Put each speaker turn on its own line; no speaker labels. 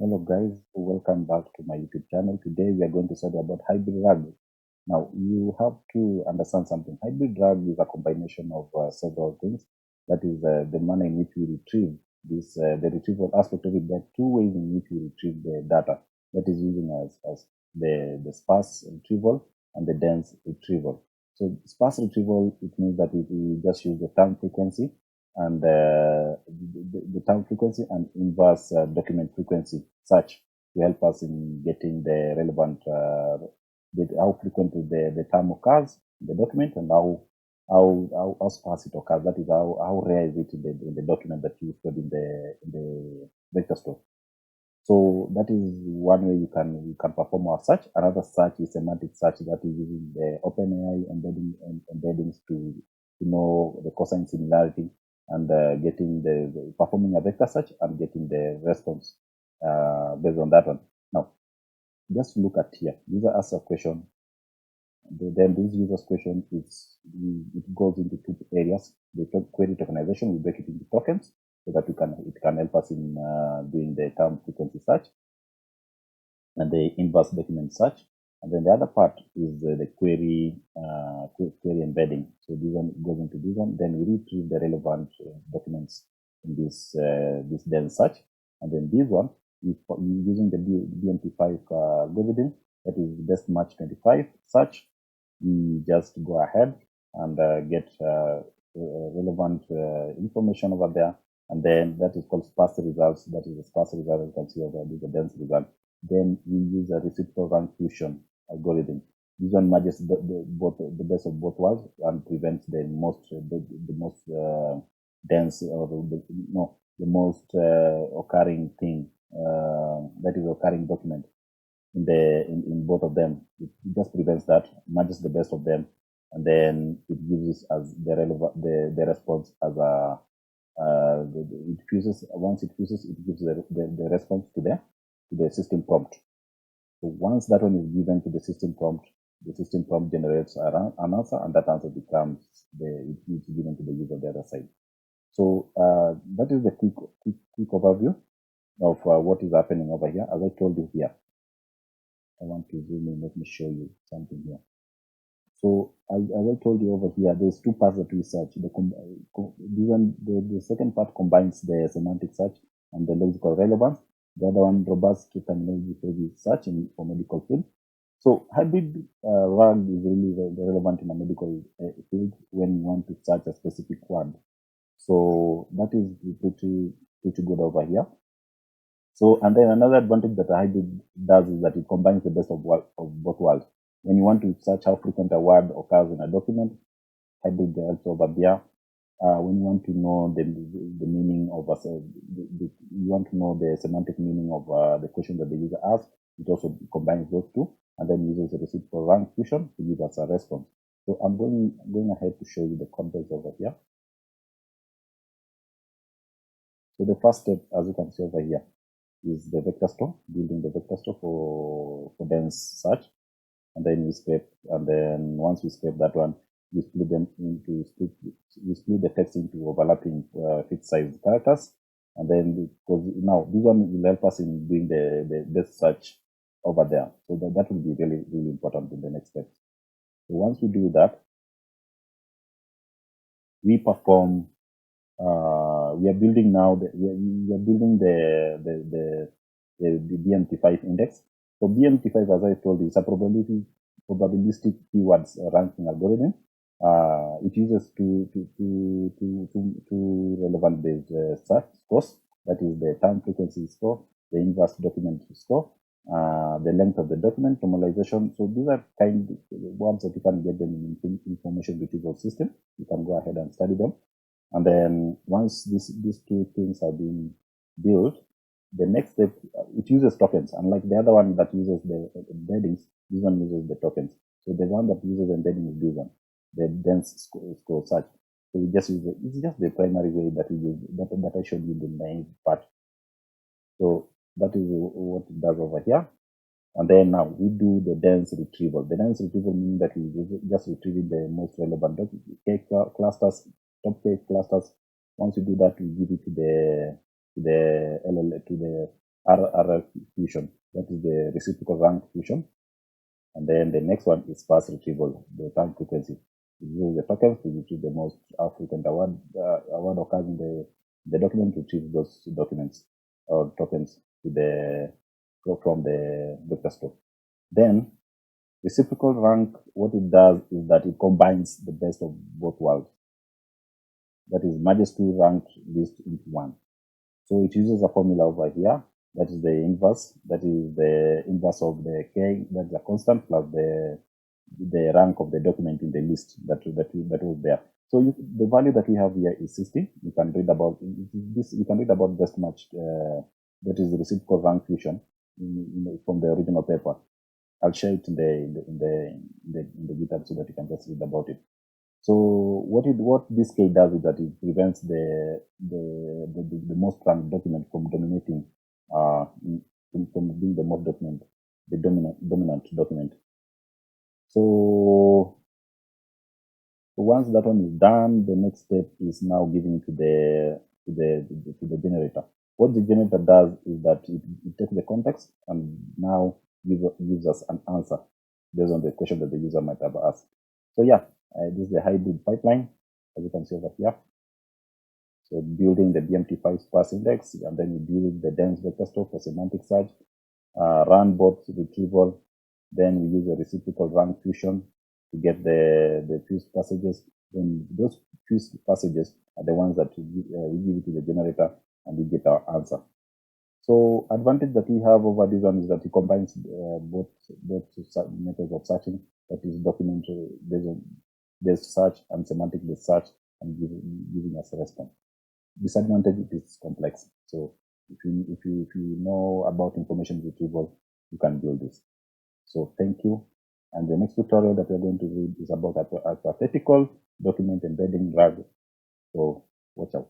Hello guys, welcome back to my YouTube channel. Today we are going to study about hybrid RAG. Now you have to understand something. Hybrid RAG is a combination of several things. That is the manner in which we retrieve this, the retrieval aspect of it. There are two ways in which we retrieve the data. That is using as the sparse retrieval and the dense retrieval. So sparse retrieval, it means that we just use the term frequency and the time frequency and inverse document frequency search to help us in getting the relevant how frequent the term occurs in the document and how sparse it occurs. That is how rare is it in the document that you stored in the vector store. So that is one way you can perform our search. Another search is semantic search, that is using the OpenAI embeddings to know the cosine similarity and getting performing a vector search and getting the response based on that one. Now, just look at here. User asks a question. Then this user's question it goes into two areas. The query tokenization, we break it into tokens so that it can help us in doing the term frequency search and the inverse document search. And then the other part is the query embedding. So this one goes into this one. Then we retrieve the relevant documents in this dense search. And then this one, using the BM25 algorithm, that is best match 25 search, we just go ahead and get relevant information over there. And then that is called sparse results. That is the sparse result. You can see over there, the dense result. Then we use a reciprocal rank fusion algorithm. This one matches the best of both worlds and prevents the most dense or the most occurring thing that is occurring document in both of them. It just prevents that, matches the best of them, and then it gives us as the relevant the response as a it fuses. Once it fuses, it gives the response to the system prompt. So once that one is given to the system prompt generates an answer, and that answer becomes it's given to the user on the other side. So that is the quick overview of what is happening over here. As I told you here, I want to zoom in. Let me show you something here. So as I told you over here, there's two parts that we search. The second part combines the semantic search and the lexical relevance. The other one, robust terminology heavy search for medical field. So hybrid RAG is really relevant in a medical field when you want to search a specific word. So that is pretty good over here. So, and then another advantage that a hybrid does is that it combines the best of both worlds. When you want to search how frequent a word occurs in a document, hybrid helps over there. When you want to know the meaning of you want to know the semantic meaning of the question that the user asks, it also combines those two, and then uses the reciprocal rank fusion to give us a response. So I'm going ahead to show you the context over here. So the first step, as you can see over here, is the vector store, building the vector store for dense search. And then we scrape, and then once we scrape that one, we split them into we split the text into overlapping fixed size characters. And then because now this one will help us in doing the best search over there. So that will be really important in the next step. So once we do that, we perform we are building now we are building the BM25 index. So BM25, as I told you, is a probabilistic keywords ranking algorithm. It uses two relevant based scores. That is the time frequency score, the inverse document score, the length of the document, normalization. So these are kind of ones that you can get them in information retrieval system. You can go ahead and study them. And then once these two things are being built, the next step, it uses tokens. Unlike the other one that uses the embeddings, this one uses the tokens. So the one that uses embedding is this one, the dense score search. So we just use it's just the primary way that we use that I showed you in the main part. So that is what it does over here. And then now we do the dense retrieval. The dense retrieval means that we just retrieving the most relevant K clusters, top K clusters. Once we do that, we give it to the RRF fusion, that is the reciprocal rank fusion. And then the next one is sparse retrieval, the time frequency. We use the tokens to retrieve the most frequent award occurs in the document to retrieve those documents or tokens to from the vector store. Then reciprocal rank, what it does is that it combines the best of both worlds. That is, merges two ranked lists into one. So it uses a formula over here. That is the inverse. That is the inverse of the k, that's a constant, plus the rank of the document in the list that was there. So the value that we have here is 60. You can read about this. You can read about best match. That is the reciprocal rank fusion from the original paper. I'll share it in the GitHub so that you can just read about it. So what this K does is that it prevents the most ranked document from dominating, from being the most document, the dominant document. So once that one is done, the next step is now giving to the generator. What the generator does is that it takes the context and now gives us an answer based on the question that the user might have asked. So yeah, this is the hybrid pipeline, as you can see over here. So building the BM25 sparse index, and then you build the dense vector store for semantic search, run both retrieval, then we use a reciprocal rank fusion to get the fused passages. Then those fused passages are the ones that we give it to the generator and we get our answer. So advantage that we have over this one is that it combines both methods of searching, that is documentary based search and semantic based search, and giving us a response. Disadvantage, it is complex. So if you know about information retrieval, you can build this. So thank you. And the next tutorial that we're going to read is about a hypothetical document embedding drag. So watch out.